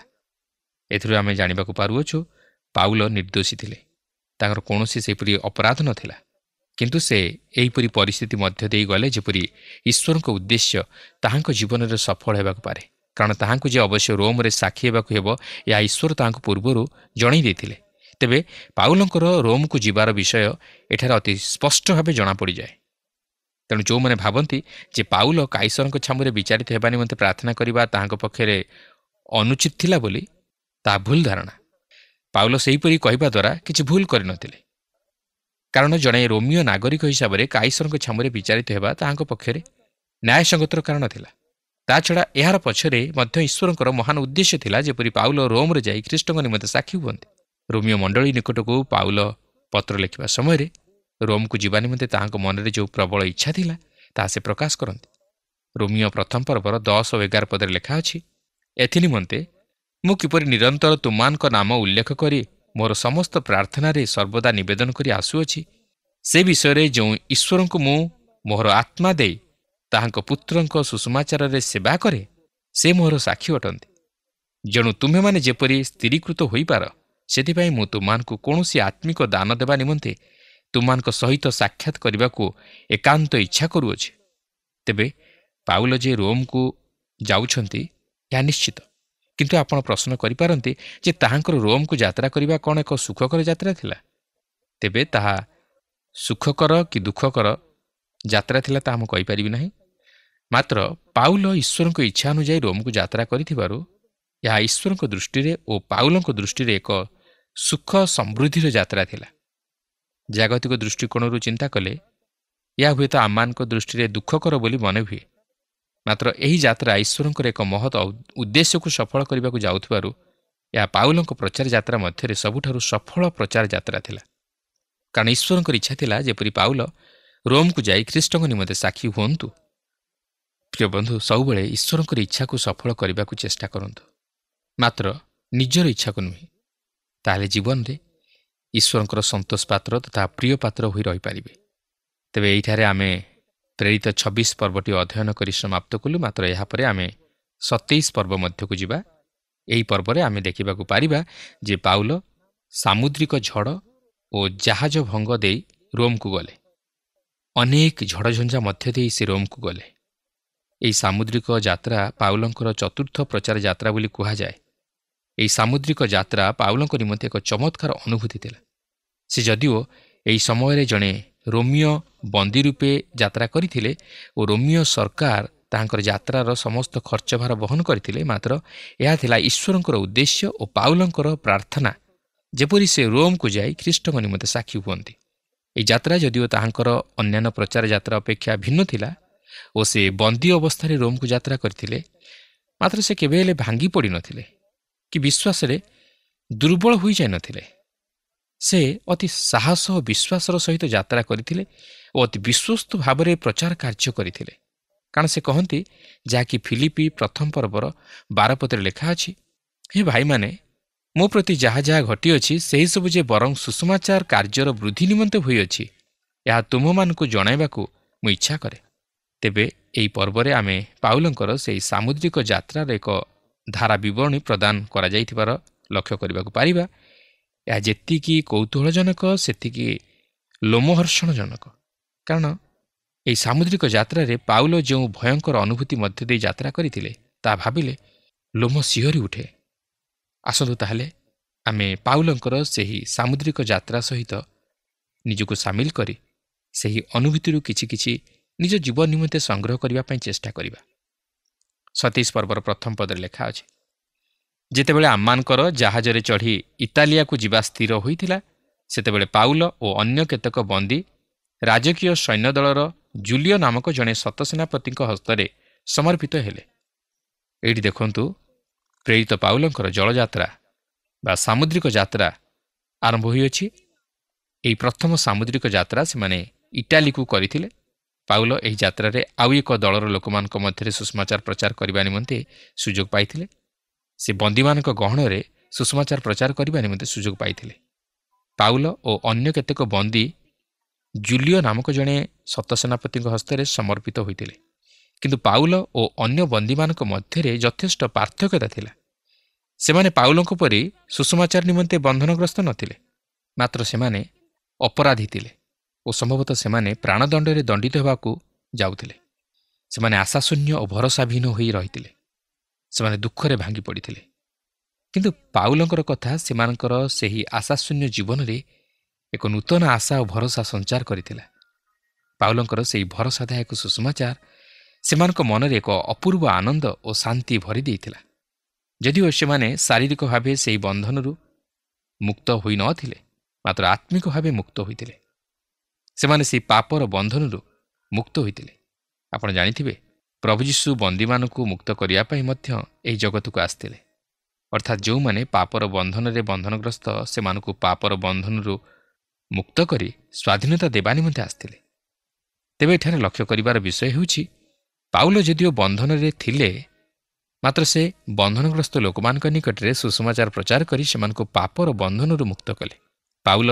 ଏଥିରୁ ଆମେ ଜାଣିବାକୁ ପାରୁଅଛୁ ପାଉଲ ନିର୍ଦ୍ଦୋଷୀ ଥିଲେ। ତାଙ୍କର କୌଣସି ସେପରି ଅପରାଧ ନଥିଲା, କିନ୍ତୁ ସେ ଏହିପରି ପରିସ୍ଥିତି ମଧ୍ୟ ଦେଇ ଗଲେ ଯେପରି ଈଶ୍ୱରଙ୍କ ଉଦ୍ଦେଶ୍ୟ ତାହାଙ୍କ ଜୀବନରେ ସଫଳ ହେବାକୁ ପାରେ। କାରଣ ତାହାଙ୍କୁ ଯେ ଅବଶ୍ୟ ରୋମରେ ସାକ୍ଷୀ ହେବାକୁ ହେବ, ଏହା ଈଶ୍ୱର ତାହାଙ୍କୁ ପୂର୍ବରୁ ଜଣାଇ ଦେଇଥିଲେ। ତେବେ ପାଉଲଙ୍କର ରୋମକୁ ଯିବାର ବିଷୟ ଏଠାରେ ଅତି ସ୍ପଷ୍ଟ ଭାବେ ଜଣାପଡ଼ିଯାଏ। ତେଣୁ ଯେଉଁମାନେ ଭାବନ୍ତି ଯେ ପାଉଲ କାଇସରଙ୍କ ଛାମୁରେ ବିଚାରିତ ହେବା ନିମନ୍ତେ ପ୍ରାର୍ଥନା କରିବା ତାହାଙ୍କ ପକ୍ଷରେ ଅନୁଚିତ ଥିଲା ବୋଲି, ତାହା ଭୁଲ ଧାରଣା। ପାଉଲ ସେହିପରି କହିବା ଦ୍ୱାରା କିଛି ଭୁଲ କରିନଥିଲେ, କାରଣ ଜଣେ ରୋମୀୟ ନାଗରିକ ହିସାବରେ କାଇସରଙ୍କ ଛାମୁରେ ବିଚାରିତ ହେବା ତାହାଙ୍କ ପକ୍ଷରେ ନ୍ୟାୟସଙ୍ଗତର କାରଣ ଥିଲା। ତାଛଡ଼ା ଏହାର ପଛରେ ମଧ୍ୟ ଈଶ୍ୱରଙ୍କର ମହାନ ଉଦ୍ଦେଶ୍ୟ ଥିଲା, ଯେପରି ପାଉଲ ରୋମରେ ଯାଇ ଖ୍ରୀଷ୍ଟଙ୍କ ନିମନ୍ତେ ସାକ୍ଷୀ ହୁଅନ୍ତି। ରୋମୀୟ ମଣ୍ଡଳୀ ନିକଟକୁ ପାଉଲ ପତ୍ର ଲେଖିବା ସମୟରେ ରୋମକୁ ଯିବା ନିମନ୍ତେ ତାହାଙ୍କ ମନରେ ଯେଉଁ ପ୍ରବଳ ଇଚ୍ଛା ଥିଲା, ତାହା ସେ ପ୍ରକାଶ କରନ୍ତି। ରୋମୀୟ ପ୍ରଥମ ପର୍ବର 10 ଓ 11 ପଦରେ ଲେଖା ଅଛି, ଏଥିନିମନ୍ତେ ମୁଁ କିପରି ନିରନ୍ତର ତୁମମାନଙ୍କ ନାମ ଉଲ୍ଲେଖ କରି ମୋର ସମସ୍ତ ପ୍ରାର୍ଥନାରେ ସର୍ବଦା ନିବେଦନ କରି ଆସୁଅଛି, ସେ ବିଷୟରେ ଯେଉଁ ଈଶ୍ୱରଙ୍କୁ ମୁଁ ମୋହର ଆତ୍ମା ଦେଇ ତାହାଙ୍କ ପୁତ୍ରଙ୍କ ସୁସମାଚାରରେ ସେବା କରେ, ସେ ମୋହର ସାକ୍ଷୀ ଅଟନ୍ତି। ଯେଣୁ ତୁମେମାନେ ଯେପରି ସ୍ଥିରୀକୃତ ହୋଇପାର, ସେଥିପାଇଁ ମୁଁ ତୁମମାନଙ୍କୁ କୌଣସି ଆତ୍ମିକ ଦାନ ଦେବା ନିମନ୍ତେ ତୁମମାନଙ୍କ ସହିତ ସାକ୍ଷାତ କରିବାକୁ ଏକାନ୍ତ ଇଚ୍ଛା କରୁଅଛି। ତେବେ ପାଉଲ ଯେ ରୋମକୁ ଯାଉଛନ୍ତି ଏହା ନିଶ୍ଚିତ, କିନ୍ତୁ ଆପଣ ପ୍ରଶ୍ନ କରିପାରନ୍ତି ଯେ ତାହାଙ୍କର ରୋମକୁ ଯାତ୍ରା କରିବା କ'ଣ ଏକ ସୁଖକର ଯାତ୍ରା ଥିଲା? ତେବେ ତାହା ସୁଖକର କି ଦୁଃଖକର ଯାତ୍ରା ଥିଲା ତାହା ମୁଁ କହିପାରିବି ନାହିଁ। ମାତ୍ର ପାଉଲ ଈଶ୍ୱରଙ୍କ ଇଚ୍ଛା ଅନୁଯାୟୀ ରୋମକୁ ଯାତ୍ରା କରିଥିବାରୁ ଏହା ଈଶ୍ୱରଙ୍କ ଦୃଷ୍ଟିରେ ଓ ପାଉଲଙ୍କ ଦୃଷ୍ଟିରେ ଏକ ସୁଖ ସମୃଦ୍ଧିର ଯାତ୍ରା ଥିଲା। ଜାଗତିକ ଦୃଷ୍ଟିକୋଣରୁ ଚିନ୍ତା କଲେ ଏହା ହୁଏତ ଆମମାନଙ୍କ ଦୃଷ୍ଟିରେ ଦୁଃଖକର ବୋଲି ମନେ ହୁଏ। ମାତ୍ର ଏହି ଯାତ୍ରା ଈଶ୍ୱରଙ୍କର ଏକ ମହତ୍ ଉଦ୍ଦେଶ୍ୟକୁ ସଫଳ କରିବାକୁ ଯାଉଥିବାରୁ ଏହା ପାଉଲଙ୍କ ପ୍ରଚାର ଯାତ୍ରା ମଧ୍ୟରେ ସବୁଠାରୁ ସଫଳ ପ୍ରଚାର ଯାତ୍ରା ଥିଲା। କାରଣ ଈଶ୍ୱରଙ୍କର ଇଚ୍ଛା ଥିଲା ଯେପରି ପାଉଲ ରୋମକୁ ଯାଇ ଖ୍ରୀଷ୍ଟଙ୍କ ନିମନ୍ତେ ସାକ୍ଷୀ ହୁଅନ୍ତୁ। ପ୍ରିୟ ବନ୍ଧୁ, ସବୁବେଳେ ଈଶ୍ୱରଙ୍କର ଇଚ୍ଛାକୁ ସଫଳ କରିବାକୁ ଚେଷ୍ଟା କରନ୍ତୁ, ମାତ୍ର ନିଜର ଇଚ୍ଛାକୁ ନୁହେଁ। ତାହେଲେ ଜୀବନରେ ଈଶ୍ୱରଙ୍କର ସନ୍ତୋଷ ପାତ୍ର ତଥା ପ୍ରିୟ ପାତ୍ର ହୋଇ ରହିପାରିବେ। ତେବେ ଏଇଠାରେ ଆମେ ପ୍ରେରିତ 26 ପର୍ବଟି ଅଧ୍ୟୟନ କରି ସମାପ୍ତ କଲୁ। ମାତ୍ର ଏହାପରେ ଆମେ 27 ପର୍ବ ମଧ୍ୟକୁ ଯିବା। ଏହି ପର୍ବରେ ଆମେ ଦେଖିବାକୁ ପାରିବା ଯେ ପାଉଲ ସାମୁଦ୍ରିକ ଝଡ଼ ଓ ଜାହାଜ ଭଙ୍ଗ ଦେଇ ରୋମକୁ ଗଲେ। ଅନେକ ଝଡ଼ଝଞ୍ଜା ମଧ୍ୟ ଦେଇ ସେ ରୋମକୁ ଗଲେ। ଏହି ସାମୁଦ୍ରିକ ଯାତ୍ରା ପାଉଲଙ୍କର ଚତୁର୍ଥ ପ୍ରଚାର ଯାତ୍ରା ବୋଲି କୁହାଯାଏ। ଏହି ସାମୁଦ୍ରିକ ଯାତ୍ରା ପାଉଲଙ୍କ ନିମନ୍ତେ ଏକ ଚମତ୍କାର ଅନୁଭୂତି ଥିଲା। ସେ ଯଦିଓ ଏହି ସମୟରେ ଜଣେ ରୋମୀୟ ବନ୍ଦୀ ରୂପେ ଯାତ୍ରା କରିଥିଲେ ଓ ରୋମୀୟ ସରକାର ତାହାଙ୍କର ଯାତ୍ରାର ସମସ୍ତ ଖର୍ଚ୍ଚଭାର ବହନ କରିଥିଲେ, ମାତ୍ର ଏହା ଥିଲା ଈଶ୍ୱରଙ୍କର ଉଦ୍ଦେଶ୍ୟ ଓ ପାଉଲଙ୍କର ପ୍ରାର୍ଥନା ଯେପରି ସେ ରୋମକୁ ଯାଇ ଖ୍ରୀଷ୍ଟଙ୍କ ନିମନ୍ତେ ସାକ୍ଷୀ ହୁଅନ୍ତି। ଏହି ଯାତ୍ରା ଯଦିଓ ତାହାଙ୍କର ଅନ୍ୟାନ୍ୟ ପ୍ରଚାର ଯାତ୍ରା ଅପେକ୍ଷା ଭିନ୍ନ ଥିଲା ଓ ସେ ବନ୍ଦୀ ଅବସ୍ଥାରେ ରୋମକୁ ଯାତ୍ରା କରିଥିଲେ, ମାତ୍ର ସେ କେବେ ହେଲେ ଭାଙ୍ଗି ପଡ଼ିନଥିଲେ କି ବିଶ୍ୱାସରେ ଦୁର୍ବଳ ହୋଇଯାଇନଥିଲେ। ସେ ଅତି ସାହସ ଓ ବିଶ୍ୱାସର ସହିତ ଯାତ୍ରା କରିଥିଲେ ଓ ଅତି ବିଶ୍ୱସ୍ତ ଭାବରେ ପ୍ରଚାର କାର୍ଯ୍ୟ କରିଥିଲେ। କାରଣ ସେ କହନ୍ତି, ଯାହାକି ଫିଲିପି 1 ପର୍ବର 12 ପଦରେ ଲେଖା ଅଛି, ହେ ଭାଇମାନେ, ମୋ ପ୍ରତି ଯାହା ଯାହା ଘଟିଅଛି ସେହିସବୁ ଯେ ବରଂ ସୁସମାଚାର କାର୍ଯ୍ୟର ବୃଦ୍ଧି ନିମନ୍ତେ ହୋଇଅଛି, ଏହା ତୁମମାନଙ୍କୁ ଜଣାଇବାକୁ ମୁଁ ଇଚ୍ଛା କରେ। ତେବେ ଏହି ପର୍ବରେ ଆମେ ପାଉଲଙ୍କର ସେହି ସାମୁଦ୍ରିକ ଯାତ୍ରାର ଏକ ଧାରା ବିବରଣୀ ପ୍ରଦାନ କରାଯାଇଥିବାର ଲକ୍ଷ୍ୟ କରିବାକୁ ପାରିବା। ଏହା ଯେତିକି କୌତୁହଳଜନକ ସେତିକି ଲୋମହର୍ଷଣଜନକ। କାରଣ ଏହି ସାମୁଦ୍ରିକ ଯାତ୍ରାରେ ପାଉଲ ଯେଉଁ ଭୟଙ୍କର ଅନୁଭୂତି ମଧ୍ୟ ଦେଇ ଯାତ୍ରା କରିଥିଲେ, ତାହା ଭାବିଲେ ଲୋମ ଶିହରି ଉଠେ। ଆସନ୍ତୁ ତାହେଲେ ଆମେ ପାଉଲଙ୍କର ସେହି ସାମୁଦ୍ରିକ ଯାତ୍ରା ସହିତ ନିଜକୁ ସାମିଲ କରି ସେହି ଅନୁଭୂତିରୁ କିଛି କିଛି ନିଜ ଜୀବନ ନିମନ୍ତେ ସଂଗ୍ରହ କରିବା ପାଇଁ ଚେଷ୍ଟା କରିବା। 27 ପର୍ବର 1 ପଦରେ ଲେଖା ଅଛି, ଯେତେବେଳେ ଆମମାନଙ୍କର ଜାହାଜରେ ଚଢ଼ି ଇତାଲିଆକୁ ଯିବା ସ୍ଥିର ହୋଇଥିଲା, ସେତେବେଳେ ପାଉଲ ଓ ଅନ୍ୟ କେତେକ ବନ୍ଦୀ ରାଜକୀୟ ସୈନ୍ୟଦଳର ଜୁଲିୟ ନାମକ ଜଣେ ଶତସେନାପତିଙ୍କ ହସ୍ତରେ ସମର୍ପିତ ହେଲେ। ଏଇଠି ଦେଖନ୍ତୁ, ପ୍ରେରିତ ପାଉଲଙ୍କର ଜଳଯାତ୍ରା ବା ସାମୁଦ୍ରିକ ଯାତ୍ରା ଆରମ୍ଭ ହୋଇଅଛି। ଏହି ପ୍ରଥମ ସାମୁଦ୍ରିକ ଯାତ୍ରା ସେମାନେ ଇଟାଲୀକୁ କରିଥିଲେ। ପାଉଲ ଏହି ଯାତ୍ରାରେ ଆଉ ଏକ ଦଳର ଲୋକମାନଙ୍କ ମଧ୍ୟରେ ସୁସମାଚାର ପ୍ରଚାର କରିବା ନିମନ୍ତେ ସୁଯୋଗ ପାଇଥିଲେ। ସେ ବନ୍ଦୀମାନଙ୍କ ଗହଣରେ ସୁସମାଚାର ପ୍ରଚାର କରିବା ନିମନ୍ତେ ସୁଯୋଗ ପାଇଥିଲେ। ପାଉଲ ଓ ଅନ୍ୟ କେତେକ ବନ୍ଦୀ ଜୁଲିୟ ନାମକ ଜଣେ ଶତସେନାପତିଙ୍କ ହସ୍ତରେ ସମର୍ପିତ ହୋଇଥିଲେ। କିନ୍ତୁ ପାଉଲ ଓ ଅନ୍ୟ ବନ୍ଦୀମାନଙ୍କ ମଧ୍ୟରେ ଯଥେଷ୍ଟ ପାର୍ଥକ୍ୟତା ଥିଲା। ସେମାନେ ପାଉଲଙ୍କ ପରି ସୁସମାଚାର ନିମନ୍ତେ ବନ୍ଧନଗ୍ରସ୍ତ ନଥିଲେ, ମାତ୍ର ସେମାନେ ଅପରାଧୀ ଥିଲେ ଓ ସମ୍ଭବତଃ ସେମାନେ ପ୍ରାଣଦଣ୍ଡରେ ଦଣ୍ଡିତ ହେବାକୁ ଯାଉଥିଲେ। ସେମାନେ ଆଶାଶୂନ୍ୟ ଓ ଭରସାବିହୀନ ହୋଇ ରହିଥିଲେ। ସେମାନେ ଦୁଃଖରେ ଭାଙ୍ଗି ପଡ଼ିଥିଲେ। କିନ୍ତୁ ପାଉଲଙ୍କର କଥା ସେମାନଙ୍କର ସେହି ଆଶାଶୂନ୍ୟ ଜୀବନରେ ଏକ ନୂତନ ଆଶା ଓ ଭରସା ସଞ୍ଚାର କରିଥିଲା। ପାଉଲଙ୍କର ସେହି ଭରସାଦାୟକ ସୁସମାଚାର ସେମାନଙ୍କ ମନରେ ଏକ ଅପୂର୍ବ ଆନନ୍ଦ ଓ ଶାନ୍ତି ଭରି ଦେଇଥିଲା। ଯଦିଓ ସେମାନେ ଶାରୀରିକ ଭାବେ ସେହି ବନ୍ଧନରୁ ମୁକ୍ତ ହୋଇନଥିଲେ, ମାତ୍ର ଆତ୍ମିକ ଭାବେ ମୁକ୍ତ ହୋଇଥିଲେ। ସେମାନେ ସେହି ପାପର ବନ୍ଧନରୁ ମୁକ୍ତ ହୋଇଥିଲେ। ଆପଣ ଜାଣିଥିବେ, ପ୍ରଭୁ ଯୀଶୁ ବନ୍ଦୀମାନଙ୍କୁ ମୁକ୍ତ କରିବା ପାଇଁ ମଧ୍ୟ ଏହି ଜଗତକୁ ଆସିଥିଲେ। ଅର୍ଥାତ୍ ଯେଉଁମାନେ ପାପର ବନ୍ଧନରେ ବନ୍ଧନଗ୍ରସ୍ତ, ସେମାନଙ୍କୁ ପାପର ବନ୍ଧନରୁ ମୁକ୍ତ କରି ସ୍ୱାଧୀନତା ଦେବା ନିମନ୍ତେ ଆସିଥିଲେ। ତେବେ ଏଠାରେ ଲକ୍ଷ୍ୟ କରିବାର ବିଷୟ ହେଉଛି, ପାଉଲ ଯଦିଓ ବନ୍ଧନରେ ଥିଲେ, ମାତ୍ର ସେ ବନ୍ଧନଗ୍ରସ୍ତ ଲୋକମାନଙ୍କ ନିକଟରେ ସୁସମାଚାର ପ୍ରଚାର କରି ସେମାନଙ୍କୁ ପାପର ବନ୍ଧନରୁ ମୁକ୍ତ କଲେ। ପାଉଲ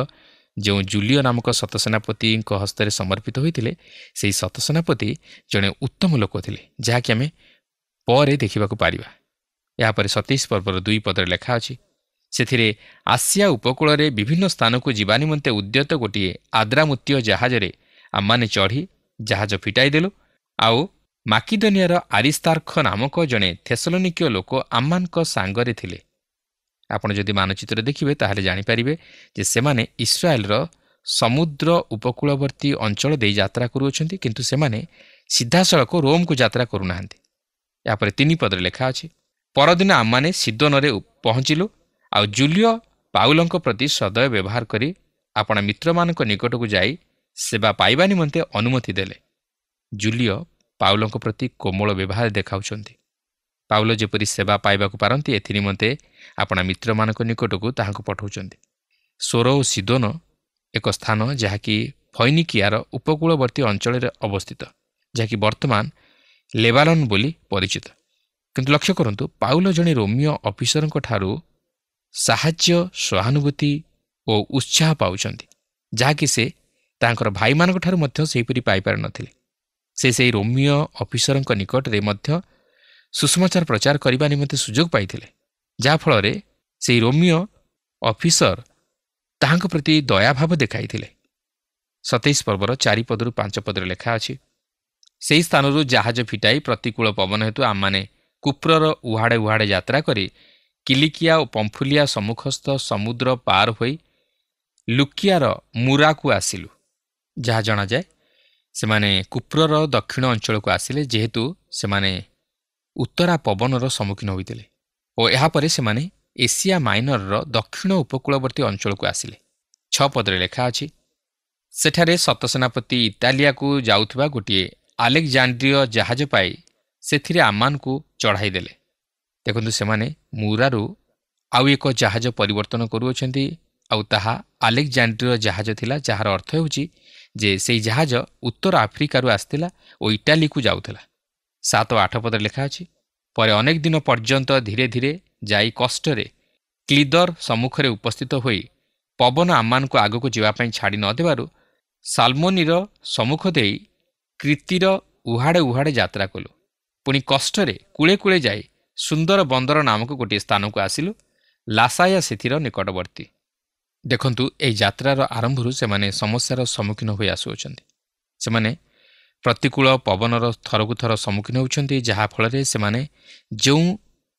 ଯେଉଁ ଜୁଲିୟ ନାମକ ଶତସେନାପତିଙ୍କ ହସ୍ତରେ ସମର୍ପିତ ହୋଇଥିଲେ, ସେହି ଶତସେନାପତି ଜଣେ ଉତ୍ତମ ଲୋକ ଥିଲେ, ଯାହାକି ଆମେ ପରେ ଦେଖିବାକୁ ପାରିବା। ଏହାପରେ 27 ପର୍ବର 2 ପଦରେ ଲେଖା ଅଛି, ସେଥିରେ ଆସିଆ ଉପକୂଳରେ ବିଭିନ୍ନ ସ୍ଥାନକୁ ଯିବା ନିମନ୍ତେ ଉଦ୍ୟତ ଗୋଟିଏ ଆଦ୍ରାମୁତୀୟ ଜାହାଜରେ ଆମମାନେ ଚଢ଼ି ଜାହାଜ ଫିଟାଇଦେଲୁ। ଆଉ ମାକିଦୋନିଆର ଆରିସ୍ତାର୍ଖ ନାମକ ଜଣେ ଥେସଲୋନିକୀୟ ଲୋକ ଆମମାନଙ୍କ ସାଙ୍ଗରେ ଥିଲେ। ଆପଣ ଯଦି ମାନଚିତ୍ର ଦେଖିବେ ତାହେଲେ ଜାଣିପାରିବେ ଯେ ସେମାନେ ଇସ୍ରାଏଲର ସମୁଦ୍ର ଉପକୂଳବର୍ତ୍ତୀ ଅଞ୍ଚଳ ଦେଇ ଯାତ୍ରା କରୁଅଛନ୍ତି, କିନ୍ତୁ ସେମାନେ ସିଧାସଳଖ ରୋମ୍କୁ ଯାତ୍ରା କରୁନାହାନ୍ତି। ଏହାପରେ 3 ପଦରେ ଲେଖା ଅଛି, ପରଦିନ ଆମମାନେ ସିଦୋନରେ ପହଞ୍ଚିଲୁ, ଆଉ ଜୁଲିଓ ପାଉଲଙ୍କ ପ୍ରତି ସଦୟ ବ୍ୟବହାର କରି ଆପଣା ମିତ୍ରମାନଙ୍କ ନିକଟକୁ ଯାଇ ସେବା ପାଇବା ନିମନ୍ତେ ଅନୁମତି ଦେଲେ। ଜୁଲିଓ ପାଉଲଙ୍କ ପ୍ରତି କୋମଳ ବ୍ୟବହାର ଦେଖାଉଛନ୍ତି। ପାଉଲ ଯେପରି ସେବା ପାଇବାକୁ ପାରନ୍ତି ଏଥି ନିମନ୍ତେ ଆପଣା ମିତ୍ରମାନଙ୍କ ନିକଟକୁ ତାହାଙ୍କୁ ପଠାଉଛନ୍ତି। ସୋର ଓ ସିଦୋନ ଏକ ସ୍ଥାନ ଯାହାକି ଫଇନିକିଆର ଉପକୂଳବର୍ତ୍ତୀ ଅଞ୍ଚଳରେ ଅବସ୍ଥିତ, ଯାହାକି ବର୍ତ୍ତମାନ ଲେବାନନ ବୋଲି ପରିଚିତ। କିନ୍ତୁ ଲକ୍ଷ୍ୟ କରନ୍ତୁ, ପାଉଲ ଜଣେ ରୋମୀୟ ଅଫିସରଙ୍କ ଠାରୁ ସାହାଯ୍ୟ, ସହାନୁଭୂତି ଓ ଉତ୍ସାହ ପାଉଛନ୍ତି, ଯାହାକି ସେ ତାଙ୍କର ଭାଇମାନଙ୍କଠାରୁ ମଧ୍ୟ ସେହିପରି ପାଇପାରିନଥିଲେ। ସେ ସେହି ରୋମୀୟ ଅଫିସରଙ୍କ ନିକଟରେ ମଧ୍ୟ ସୁସମାଚାର ପ୍ରଚାର କରିବା ନିମନ୍ତେ ସୁଯୋଗ ପାଇଥିଲେ, ଯାହାଫଳରେ ସେହି ରୋମୀୟ ଅଫିସର ତାହାଙ୍କ ପ୍ରତି ଦୟାଭାବ ଦେଖାଇଥିଲେ। 27 ପର୍ବର 4 ପଦରୁ 5 ପଦରେ ଲେଖା ଅଛି, ସେହି ସ୍ଥାନରୁ ଜାହାଜ ଫିଟାଇ ପ୍ରତିକୂଳ ପବନ ହେତୁ ଆମମାନେ କୁପ୍ରର ଉହାଡ଼େ ଉହାଡ଼େ ଯାତ୍ରା କରି କିଲିକିଆ ଓ ପମ୍ଫୁଲିଆ ସମ୍ମୁଖସ୍ଥ ସମୁଦ୍ର ପାର ହୋଇ ଲୁକିଆର ମୁରାକୁ ଆସିଲୁ। ଯାହା ଜଣାଯାଏ ସେମାନେ କୁପ୍ରର ଦକ୍ଷିଣ ଅଞ୍ଚଳକୁ ଆସିଲେ, ଯେହେତୁ ସେମାନେ ଉତ୍ତରା ପବନର ସମ୍ମୁଖୀନ ହୋଇଥିଲେ, ଓ ଏହାପରେ ସେମାନେ ଏସିଆ ମାଇନରର ଦକ୍ଷିଣ ଉପକୂଳବର୍ତ୍ତୀ ଅଞ୍ଚଳକୁ ଆସିଲେ। 6 ପଦରେ ଲେଖା ଅଛି, ସେଠାରେ ସତସେନାପତି ଇଟାଲିଆକୁ ଯାଉଥିବା ଗୋଟିଏ ଆଲେକ୍ଜାଣ୍ଡ୍ରିୟ ଜାହାଜ ପାଇ ସେଥିରେ ଆମମାନଙ୍କୁ ଚଢ଼ାଇ ଦେଲେ। ଦେଖନ୍ତୁ, ସେମାନେ ମୁରାରୁ ଆଉ ଏକ ଜାହାଜ ପରିବର୍ତ୍ତନ କରୁଅଛନ୍ତି, ଆଉ ତାହା ଆଲେକ୍ଜାଣ୍ଡ୍ରିୟ ଜାହାଜ ଥିଲା, ଯାହାର ଅର୍ଥ ହେଉଛି ଯେ ସେହି ଜାହାଜ ଉତ୍ତର ଆଫ୍ରିକାରୁ ଆସିଥିଲା ଓ ଇଟାଲୀକୁ ଯାଉଥିଲା। 7 ଓ 8 ପଦରେ ଲେଖା ଅଛି, ପରେ ଅନେକ ଦିନ ପର୍ଯ୍ୟନ୍ତ ଧୀରେ ଧୀରେ ଯାଇ କଷ୍ଟରେ କ୍ଲିଦର ସମ୍ମୁଖରେ ଉପସ୍ଥିତ ହୋଇ ପବନ ଆମମାନଙ୍କୁ ଆଗକୁ ଯିବା ପାଇଁ ଛାଡ଼ି ନ ଦେବାରୁ ସାଲମୋନିର ସମ୍ମୁଖ ଦେଇ କ୍ରିତିର ଉହାଡ଼େ ଉହାଡ଼େ ଯାତ୍ରା କଲୁ। ପୁଣି କଷ୍ଟରେ କୂଳେ କୂଳେ ଯାଇ ସୁନ୍ଦର ବନ୍ଦର ନାମକ ଗୋଟିଏ ସ୍ଥାନକୁ ଆସିଲୁ, ଲାସାୟା ସେଥିର ନିକଟବର୍ତ୍ତୀ। ଦେଖନ୍ତୁ, ଏହି ଯାତ୍ରାର ଆରମ୍ଭରୁ ସେମାନେ ସମସ୍ୟାର ସମ୍ମୁଖୀନ ହୋଇ ଆସୁଅଛନ୍ତି। ସେମାନେ ପ୍ରତିକୂଳ ପବନର ଥରକୁ ଥର ସମ୍ମୁଖୀନ ହେଉଛନ୍ତି, ଯାହାଫଳରେ ସେମାନେ ଯେଉଁ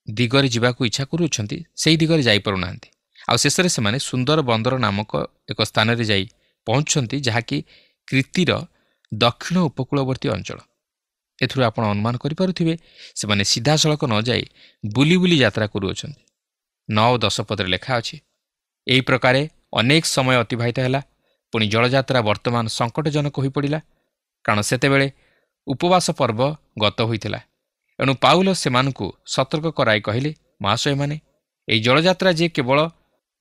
ଦିଗରେ ଯିବାକୁ ଇଚ୍ଛା କରୁଅଛନ୍ତି ସେହି ଦିଗରେ ଯାଇପାରୁନାହାନ୍ତି। ଆଉ ଶେଷରେ ସେମାନେ ସୁନ୍ଦର ବନ୍ଦର ନାମକ ଏକ ସ୍ଥାନରେ ଯାଇ ପହଞ୍ଚୁଛନ୍ତି, ଯାହାକି କ୍ରିତିର ଦକ୍ଷିଣ ଉପକୂଳବର୍ତ୍ତୀ ଅଞ୍ଚଳ। ଏଥିରୁ ଆପଣ ଅନୁମାନ କରିପାରୁଥିବେ ସେମାନେ ସିଧାସଳଖ ନ ଯାଇ ବୁଲି ବୁଲି ଯାତ୍ରା କରୁଅଛନ୍ତି। 9 ଓ 10 ପଦରେ ଲେଖା ଅଛି, ଏହି ପ୍ରକାରେ ଅନେକ ସମୟ ଅତିବାହିତ ହେଲା। ପୁଣି ଜଳଯାତ୍ରା ବର୍ତ୍ତମାନ ସଙ୍କଟଜନକ ହୋଇପଡ଼ିଲା, କାରଣ ସେତେବେଳେ ଉପବାସ ପର୍ବ ଗତ ହୋଇଥିଲା। ଏଣୁ ପାଉଲ ସେମାନଙ୍କୁ ସତର୍କ କରାଇ କହିଲେ, ମହାଶୟମାନେ, ଏହି ଜଳଯାତ୍ରା ଯେ କେବଳ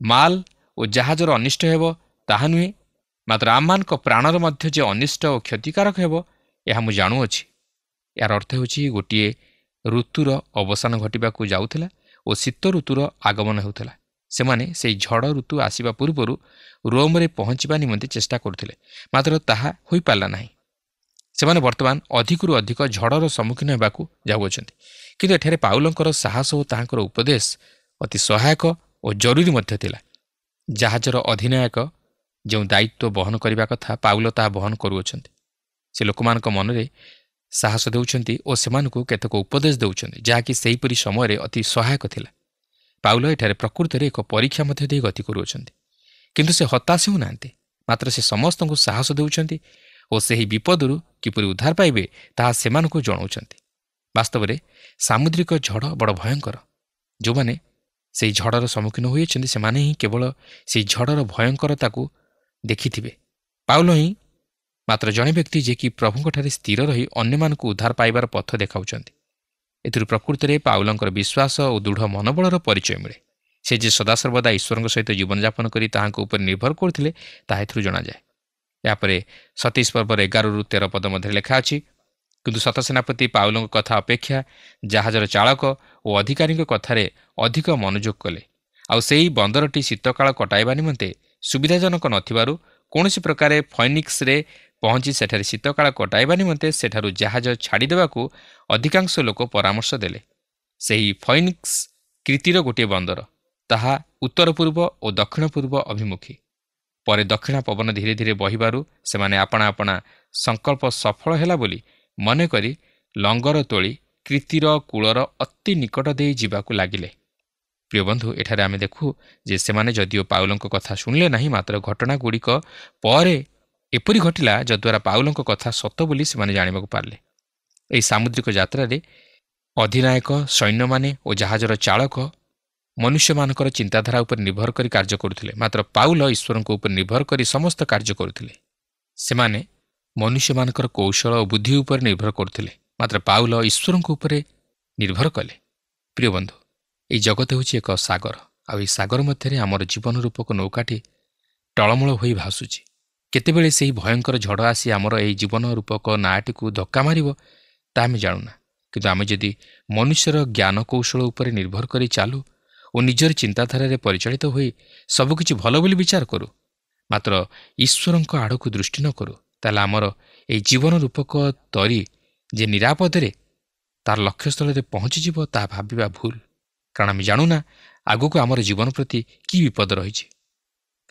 ମାଲ ଓ ଜାହାଜର ଅନିଷ୍ଟ ହେବ ତାହା ନୁହେଁ, ମାତ୍ର ଆମମାନଙ୍କ ପ୍ରାଣର ମଧ୍ୟ ଯେ ଅନିଷ୍ଟ ଓ କ୍ଷତିକାରକ ହେବ ଏହା ମୁଁ ଜାଣୁଅଛି। ଏହାର ଅର୍ଥ ହେଉଛି ଗୋଟିଏ ଋତୁର ଅବସାନ ଘଟିବାକୁ ଯାଉଥିଲା ଓ ଶୀତ ଋତୁର ଆଗମନ ହେଉଥିଲା। ସେମାନେ ସେହି ଝଡ଼ ଋତୁ ଆସିବା ପୂର୍ବରୁ ରୋମରେ ପହଞ୍ଚିବା ନିମନ୍ତେ ଚେଷ୍ଟା କରୁଥିଲେ, ମାତ୍ର ତାହା ହୋଇପାରିଲା ନାହିଁ। ସେମାନେ ବର୍ତ୍ତମାନ ଅଧିକରୁ ଅଧିକ ଝଡ଼ର ସମ୍ମୁଖୀନ ହେବାକୁ ଯାଉଅଛନ୍ତି। କିନ୍ତୁ ଏଠାରେ ପାଉଲଙ୍କର ସାହସ ଓ ତାହାଙ୍କର ଉପଦେଶ ଅତି ସହାୟକ ଓ ଜରୁରୀ ମଧ୍ୟ ଥିଲା। ଜାହାଜର ଅଧିନାୟକ ଯେଉଁ ଦାୟିତ୍ୱ ବହନ କରିବା କଥା ପାଉଲ ତାହା ବହନ କରୁଅଛନ୍ତି। ସେ ଲୋକମାନଙ୍କ ମନରେ ସାହସ ଦେଉଛନ୍ତି ଓ ସେମାନଙ୍କୁ କେତେକ ଉପଦେଶ ଦେଉଛନ୍ତି, ଯାହାକି ସେହିପରି ସମୟରେ ଅତି ସହାୟକ ଥିଲା। ପାଉଲ ଏଠାରେ ପ୍ରକୃତରେ ଏକ ପରୀକ୍ଷା ମଧ୍ୟ ଦେଇ ଗତି କରୁଅଛନ୍ତି, କିନ୍ତୁ ସେ ହତାଶ ହେଉନାହାନ୍ତି, ମାତ୍ର ସେ ସମସ୍ତଙ୍କୁ ସାହସ ଦେଉଛନ୍ତି ଓ ସେହି ବିପଦରୁ କିପରି ଉଦ୍ଧାର ପାଇବେ ତାହା ସେମାନଙ୍କୁ ଜଣାଉଛନ୍ତି। ବାସ୍ତବରେ ସାମୁଦ୍ରିକ ଝଡ଼ ବଡ଼ ଭୟଙ୍କର। ଯେଉଁମାନେ ସେହି ଝଡ଼ର ସମ୍ମୁଖୀନ ହୋଇଅଛନ୍ତି ସେମାନେ ହିଁ କେବଳ ସେହି ଝଡ଼ର ଭୟଙ୍କରତାକୁ ଦେଖିଥିବେ। ପାଉଲ ହିଁ ମାତ୍ର ଜଣେ ବ୍ୟକ୍ତି ଯିଏକି ପ୍ରଭୁଙ୍କଠାରେ ସ୍ଥିର ରହି ଅନ୍ୟମାନଙ୍କୁ ଉଦ୍ଧାର ପାଇବାର ପଥ ଦେଖାଉଛନ୍ତି। ଏଥିରୁ ପ୍ରକୃତରେ ପାଉଲଙ୍କର ବିଶ୍ୱାସ ଓ ଦୃଢ଼ ମନୋବଳର ପରିଚୟ ମିଳେ। ସେ ଯେ ସଦାସର୍ବଦା ଈଶ୍ୱରଙ୍କ ସହିତ ଜୀବନଯାପନ କରି ତାହାଙ୍କ ଉପରେ ନିର୍ଭର କରୁଥିଲେ ତାହା ଏଥିରୁ ଜଣାଯାଏ। ଏହାପରେ 27 ପର୍ବର 11ରୁ 13 ପଦ ମଧ୍ୟରେ ଲେଖା ଅଛି, କିନ୍ତୁ ସତସେନାପତି ପାଉଲଙ୍କ କଥା ଅପେକ୍ଷା ଜାହାଜର ଚାଳକ ଓ ଅଧିକାରୀଙ୍କ କଥାରେ ଅଧିକ ମନୋଯୋଗ କଲେ। ଆଉ ସେହି ବନ୍ଦରଟି ଶୀତକାଳ କଟାଇବା ନିମନ୍ତେ ସୁବିଧାଜନକ ନଥିବାରୁ କୌଣସି ପ୍ରକାରେ ଫଇନିକ୍ସରେ ପହଞ୍ଚି ସେଠାରେ ଶୀତକାଳ କଟାଇବା ନିମନ୍ତେ ସେଠାରୁ ଜାହାଜ ଛାଡ଼ିଦେବାକୁ ଅଧିକାଂଶ ଲୋକ ପରାମର୍ଶ ଦେଲେ। ସେହି ଫଇନିକ୍ସ କ୍ରିତିର ଗୋଟିଏ ବନ୍ଦର, ତାହା ଉତ୍ତର ପୂର୍ବ ଓ ଦକ୍ଷିଣ ପୂର୍ବ ଅଭିମୁଖୀ। ପରେ ଦକ୍ଷିଣ ପବନ ଧୀରେ ଧୀରେ ବହିବାରୁ ସେମାନେ ଆପଣା ଆପଣା ସଂକଳ୍ପ ସଫଳ ହେଲା ବୋଲି ମନେକରି ଲଙ୍ଗର ତୋଳି କ୍ରିତିର କୂଳର ଅତି ନିକଟ ଦେଇ ଯିବାକୁ ଲାଗିଲେ। ପ୍ରିୟ ବନ୍ଧୁ, ଏଠାରେ ଆମେ ଦେଖୁ ଯେ ସେମାନେ ଯଦିଓ ପାଉଲଙ୍କ କଥା ଶୁଣିଲେ ନାହିଁ, ମାତ୍ର ଘଟଣାଗୁଡ଼ିକ ପରେ ଏପରି ଘଟିଲା ଯଦ୍ୱାରା ପାଉଲଙ୍କ କଥା ସତ ବୋଲି ସେମାନେ ଜାଣିବାକୁ ପାରିଲେ। ଏହି ସାମୁଦ୍ରିକ ଯାତ୍ରାରେ ଅଧିନାୟକ, ସୈନ୍ୟମାନେ ଓ ଜାହାଜର ଚାଳକ ମନୁଷ୍ୟମାନଙ୍କର ଚିନ୍ତାଧାରା ଉପରେ ନିର୍ଭର କରି କାର୍ଯ୍ୟ କରୁଥିଲେ, ମାତ୍ର ପାଉଲ ଈଶ୍ୱରଙ୍କ ଉପରେ ନିର୍ଭର କରି ସମସ୍ତ କାର୍ଯ୍ୟ କରୁଥିଲେ। ସେମାନେ ମନୁଷ୍ୟମାନଙ୍କର କୌଶଳ ଓ ବୁଦ୍ଧି ଉପରେ ନିର୍ଭର କରୁଥିଲେ, ମାତ୍ର ପାଉଲ ଈଶ୍ୱରଙ୍କ ଉପରେ ନିର୍ଭର କଲେ। ପ୍ରିୟ ବନ୍ଧୁ, ଏହି ଜଗତ ହେଉଛି ଏକ ସାଗର, ଆଉ ଏହି ସାଗର ମଧ୍ୟରେ ଆମର ଜୀବନ ରୂପକ ନୌକାଟି ଟଳମଳ ହୋଇ ଭାସୁଛି। କେତେବେଳେ ସେହି ଭୟଙ୍କର ଝଡ଼ ଆସି ଆମର ଏହି ଜୀବନ ରୂପକ ନାଁଟିକୁ ଧକ୍କା ମାରିବ ତାହା ଆମେ ଜାଣୁନା। କିନ୍ତୁ ଆମେ ଯଦି ମନୁଷ୍ୟର ଜ୍ଞାନ କୌଶଳ ଉପରେ ନିର୍ଭର କରି ଚାଲୁ ଓ ନିଜର ଚିନ୍ତାଧାରାରେ ପରିଚାଳିତ ହୋଇ ସବୁକିଛି ଭଲ ବୋଲି ବିଚାର କରୁ, ମାତ୍ର ଈଶ୍ୱରଙ୍କ ଆଡ଼କୁ ଦୃଷ୍ଟି ନ କରୁ, ତାହେଲେ ଆମର ଏହି ଜୀବନ ରୂପକ ତରି ଯେ ନିରାପଦରେ ତାର ଲକ୍ଷ୍ୟସ୍ଥଳରେ ପହଞ୍ଚିଯିବ ତାହା ଭାବିବା ଭୁଲ। କାରଣ ଆମେ ଜାଣୁନା ଆଗକୁ ଆମର ଜୀବନ ପ୍ରତି କି ବିପଦ ରହିଛି।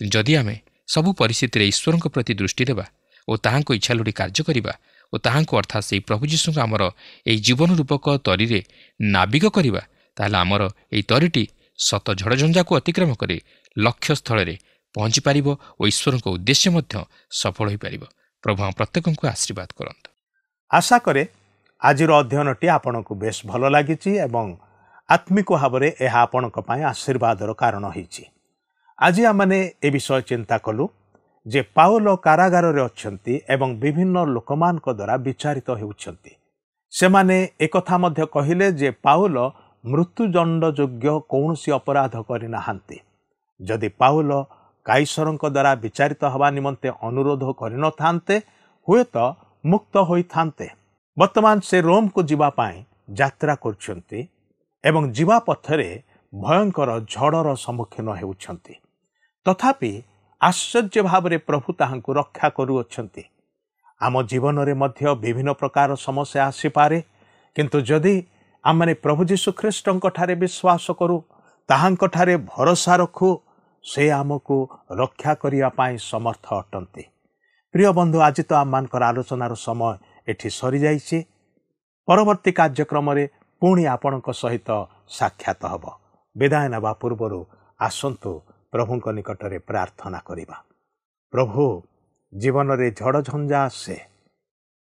କିନ୍ତୁ ଯଦି ଆମେ ସବୁ ପରିସ୍ଥିତିରେ ଈଶ୍ୱରଙ୍କ ପ୍ରତି ଦୃଷ୍ଟି ଦେବା ଓ ତାହାଙ୍କ ଇଚ୍ଛା ଲୋଡ଼ି କାର୍ଯ୍ୟ କରିବା ଓ ତାହାଙ୍କୁ ଅର୍ଥାତ୍ ସେହି ପ୍ରଭୁ ଯୀଶୁଙ୍କୁ ଆମର ଏହି ଜୀବନ ରୂପକ ତରିରେ ନାବିକ କରିବା, ତାହେଲେ ଆମର ଏହି ତରିଟି ସତ ଝଡ଼ଝଞ୍ଜାକୁ ଅତିକ୍ରମ କରି ଲକ୍ଷ୍ୟସ୍ଥଳରେ ପହଞ୍ଚିପାରିବ ଓ ଈଶ୍ୱରଙ୍କ ଉଦ୍ଦେଶ୍ୟ ମଧ୍ୟ ସଫଳ ହୋଇପାରିବ। ପ୍ରଭୁ ଆମ ପ୍ରତ୍ୟେକଙ୍କୁ ଆଶୀର୍ବାଦ କରନ୍ତୁ। ଆଶା କରେ ଆଜିର ଅଧ୍ୟୟନଟି ଆପଣଙ୍କୁ ବେଶ ଭଲ ଲାଗିଛି ଏବଂ ଆତ୍ମିକ ଭାବରେ ଏହା ଆପଣଙ୍କ ପାଇଁ ଆଶୀର୍ବାଦର କାରଣ ହୋଇଛି। ଆଜି ଆମମାନେ ଏ ବିଷୟ ଚିନ୍ତା କଲୁ ଯେ ପାଉଲ କାରାଗାରରେ ଅଛନ୍ତି ଏବଂ ବିଭିନ୍ନ ଲୋକମାନଙ୍କ ଦ୍ୱାରା ବିଚାରିତ ହେଉଛନ୍ତି। ସେମାନେ ଏକଥା ମଧ୍ୟ କହିଲେ ଯେ ପାଉଲ ମୃତ୍ୟୁଦଣ୍ଡ ଯୋଗ୍ୟ କୌଣସି ଅପରାଧ କରିନାହାନ୍ତି। ଯଦି ପାଉଲ କାଇସରଙ୍କ ଦ୍ୱାରା ବିଚାରିତ ହେବା ନିମନ୍ତେ ଅନୁରୋଧ କରିନଥାନ୍ତେ ହୁଏତ ମୁକ୍ତ ହୋଇଥାନ୍ତେ। ବର୍ତ୍ତମାନ ସେ ରୋମକୁ ଯିବା ପାଇଁ ଯାତ୍ରା କରୁଛନ୍ତି ଏବଂ ଯିବା ପଥରେ ଭୟଙ୍କର ଝଡ଼ର ସମ୍ମୁଖୀନ ହେଉଛନ୍ତି। ତଥାପି ଆଶ୍ଚର୍ଯ୍ୟ ଭାବରେ ପ୍ରଭୁ ତାହାଙ୍କୁ ରକ୍ଷା କରୁଅଛନ୍ତି। ଆମ ଜୀବନରେ ମଧ୍ୟ ବିଭିନ୍ନ ପ୍ରକାର ସମସ୍ୟା ଆସିପାରେ, କିନ୍ତୁ ଯଦି ଆମେ ପ୍ରଭୁ ଯୀଶୁ ଖ୍ରୀଷ୍ଟଙ୍କଠାରେ ବିଶ୍ୱାସ କରୁ, ତାହାଙ୍କଠାରେ ଭରସା ରଖୁ, ସେ ଆମକୁ ରକ୍ଷା କରିବା ପାଇଁ ସମର୍ଥ ଅଟନ୍ତି। ପ୍ରିୟ ବନ୍ଧୁ, ଆଜି ତ ଆମମାନଙ୍କର ଆଲୋଚନାର ସମୟ ଏଠି ସରିଯାଇଛି। ପରବର୍ତ୍ତୀ କାର୍ଯ୍ୟକ୍ରମରେ ପୁଣି ଆପଣଙ୍କ ସହିତ ସାକ୍ଷାତ ହେବ। ବିଦାୟ ନେବା ପୂର୍ବରୁ ଆସନ୍ତୁ ପ୍ରଭୁଙ୍କ ନିକଟରେ ପ୍ରାର୍ଥନା କରିବା। ପ୍ରଭୁ, ଜୀବନରେ ଝଡ଼ଝଞ୍ଜା ଆସେ,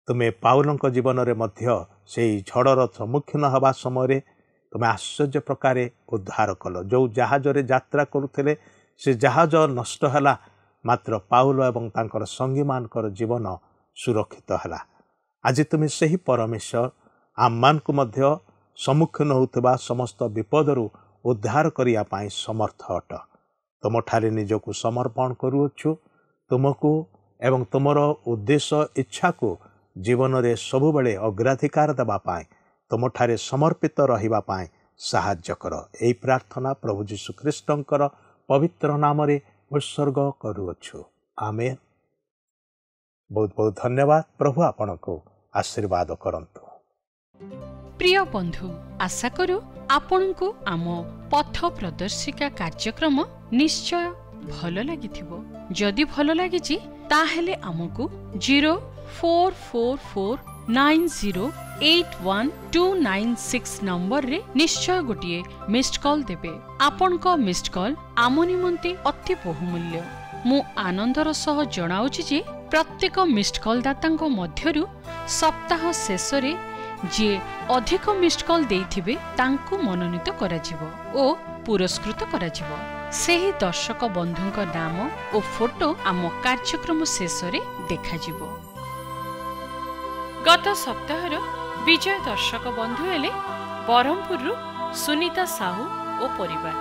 ତୁମେ ପାଉଲଙ୍କ ଜୀବନରେ ମଧ୍ୟ ସେହି ଝଡ଼ର ସମ୍ମୁଖୀନ ହେବା ସମୟରେ ତୁମେ ଆଶ୍ଚର୍ଯ୍ୟ ପ୍ରକାରେ ଉଦ୍ଧାର କଲ। ଯେଉଁ ଜାହାଜରେ ଯାତ୍ରା କରୁଥିଲେ ସେ ଜାହାଜ ନଷ୍ଟ ହେଲା, ମାତ୍ର ପାଉଲ ଏବଂ ତାଙ୍କର ସଙ୍ଗୀମାନଙ୍କର ଜୀବନ ସୁରକ୍ଷିତ ହେଲା। ଆଜି ତୁମେ ସେହି ପରମେଶ୍ୱର ଆମମାନଙ୍କୁ ମଧ୍ୟ ସମ୍ମୁଖୀନ ହେଉଥିବା ସମସ୍ତ ବିପଦରୁ ଉଦ୍ଧାର କରିବା ପାଇଁ ସମର୍ଥ ଅଟ। ତୁମଠାରେ ନିଜକୁ ସମର୍ପଣ କରୁଅଛୁ। ତୁମକୁ ଏବଂ ତୁମର ଉଦ୍ଦେଶ୍ୟ ଇଚ୍ଛାକୁ ଜୀବନରେ ସବୁବେଳେ ଅଗ୍ରାଧିକାର ଦେବା ପାଇଁ, ତୁମଠାରେ ସମର୍ପିତ ରହିବା ପାଇଁ ସାହାଯ୍ୟ କର। ଏହି ପ୍ରାର୍ଥନା ପ୍ରଭୁ ଯୀଶୁ ଖ୍ରୀଷ୍ଟଙ୍କର ପବିତ୍ର ନାମରେ ଉତ୍ସର୍ଗ କରୁଅଛୁ। ଆମେନ୍। ବହୁତ ବହୁତ ଧନ୍ୟବାଦ। ପ୍ରଭୁ ଆପଣଙ୍କୁ ଆଶୀର୍ବାଦ କରନ୍ତୁ। ପ୍ରିୟ ବନ୍ଧୁ, ଆଶା କରୁ ଆପଣଙ୍କୁ ଆମ ପଥ ପ୍ରଦର୍ଶିକା କାର୍ଯ୍ୟକ୍ରମ ନିଶ୍ଚୟ ଭଲ ଲାଗିଥିବ। ଯଦି ଭଲ ଲାଗିଛି ତାହେଲେ ଆମକୁ 0444908129 ନମ୍ବରରେ ନିଶ୍ଚୟ ଗୋଟିଏ ମିସ୍ଡ କଲ୍ ଦେବେ। ଆପଣଙ୍କ ମିସ୍ଡ କଲ୍ ଆମ ନିମନ୍ତେ ଅତି ବହୁମୂଲ୍ୟ। ମୁଁ ଆନନ୍ଦର ସହ ଜଣାଉଛି ଯେ ପ୍ରତ୍ୟେକ ମିସ୍ଡ କଲ୍ ଦାତାଙ୍କ ମଧ୍ୟରୁ ସପ୍ତାହ ଶେଷରେ ଯିଏ ଅଧିକ ମିସ୍ଡ କଲ୍ ଦେଇଥିବେ ତାଙ୍କୁ ମନୋନୀତ କରାଯିବ ଓ ପୁରସ୍କୃତ କରାଯିବ। ସେହି ଦର୍ଶକ ବନ୍ଧୁଙ୍କ ନାମ ଓ ଫଟୋ ଆମ କାର୍ଯ୍ୟକ୍ରମ ଶେଷରେ ଦେଖାଯିବ। ଗତ ସପ୍ତାହର ବିଜୟ ଦର୍ଶକ ବନ୍ଧୁ ହେଲେ ବରହମପୁରରୁ ସୁନିତା ସାହୁ ଓ ପରିବାର।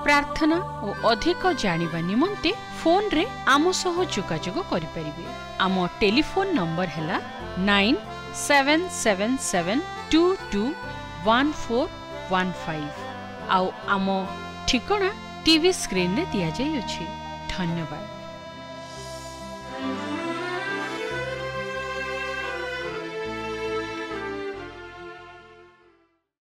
ପ୍ରାର୍ଥନା ଓ ଅଧିକ ଜାଣିବା ନିମନ୍ତେ ଫୋନରେ ଆମ ସହ ଯୋଗାଯୋଗ କରିପାରିବେ। ଆମ ଟେଲିଫୋନ ନମ୍ବର ହେଲା 9777221415 ଆଉ ଆମ ଠିକଣା ଟିଭି ସ୍କ୍ରିନରେ ଦିଆଯାଇଅଛି। ଧନ୍ୟବାଦ।